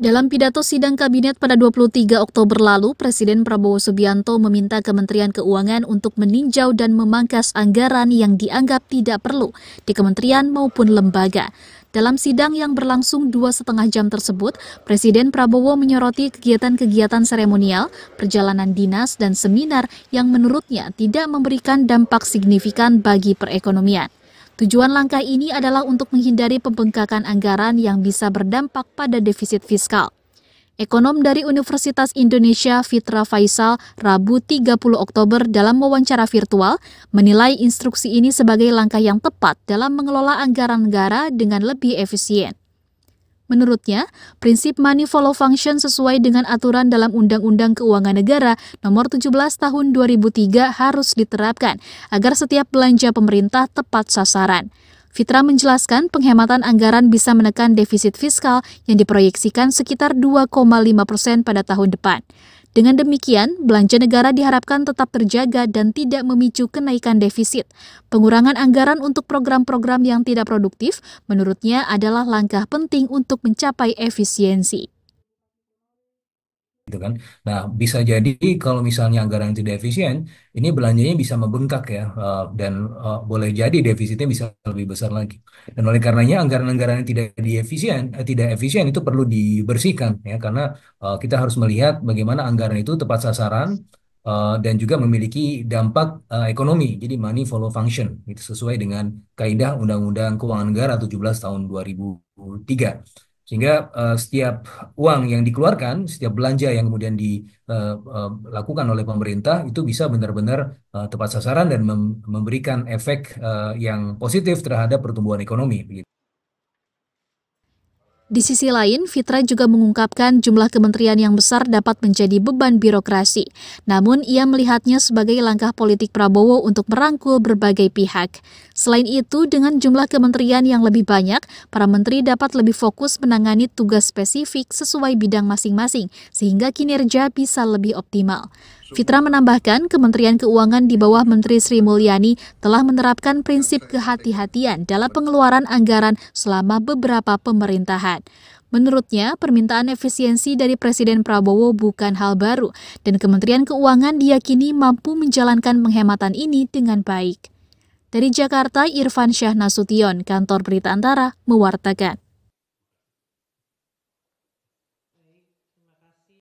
Dalam pidato sidang kabinet pada 23 Oktober lalu, Presiden Prabowo Subianto meminta Kementerian Keuangan untuk meninjau dan memangkas anggaran yang dianggap tidak perlu di kementerian maupun lembaga. Dalam sidang yang berlangsung 2,5 jam tersebut, Presiden Prabowo menyoroti kegiatan-kegiatan seremonial, perjalanan dinas, dan seminar yang menurutnya tidak memberikan dampak signifikan bagi perekonomian. Tujuan langkah ini adalah untuk menghindari pembengkakan anggaran yang bisa berdampak pada defisit fiskal. Ekonom dari Universitas Indonesia Fitra Faisal Rabu 30 Oktober dalam wawancara virtual menilai instruksi ini sebagai langkah yang tepat dalam mengelola anggaran negara dengan lebih efisien. Menurutnya, prinsip money follow function sesuai dengan aturan dalam Undang-Undang Keuangan Negara Nomor 17 Tahun 2003 harus diterapkan agar setiap belanja pemerintah tepat sasaran. Fitra menjelaskan penghematan anggaran bisa menekan defisit fiskal yang diproyeksikan sekitar 2,5% pada tahun depan. Dengan demikian, belanja negara diharapkan tetap terjaga dan tidak memicu kenaikan defisit. Pengurangan anggaran untuk program-program yang tidak produktif, menurutnya adalah langkah penting untuk mencapai efisiensi. Gitu kan. Nah, bisa jadi kalau misalnya anggaran yang tidak efisien, ini belanjanya bisa membengkak ya, dan boleh jadi defisitnya bisa lebih besar lagi. Dan oleh karenanya anggaran-anggaran yang tidak efisien itu perlu dibersihkan ya, karena kita harus melihat bagaimana anggaran itu tepat sasaran dan juga memiliki dampak ekonomi. Jadi money follow function, itu sesuai dengan kaidah Undang-Undang Keuangan Negara 17 tahun 2003. Sehingga setiap uang yang dikeluarkan, setiap belanja yang kemudian dilakukan oleh pemerintah itu bisa benar-benar tepat sasaran dan memberikan efek yang positif terhadap pertumbuhan ekonomi. Begitu. Di sisi lain, Fitra juga mengungkapkan jumlah kementerian yang besar dapat menjadi beban birokrasi. Namun, ia melihatnya sebagai langkah politik Prabowo untuk merangkul berbagai pihak. Selain itu, dengan jumlah kementerian yang lebih banyak, para menteri dapat lebih fokus menangani tugas spesifik sesuai bidang masing-masing, sehingga kinerja bisa lebih optimal. Fitra menambahkan, Kementerian Keuangan di bawah Menteri Sri Mulyani telah menerapkan prinsip kehati-hatian dalam pengeluaran anggaran selama beberapa pemerintahan. Menurutnya, permintaan efisiensi dari Presiden Prabowo bukan hal baru, dan Kementerian Keuangan diyakini mampu menjalankan penghematan ini dengan baik. Dari Jakarta, Irfan Syah Nasution, Kantor Berita Antara, mewartakan.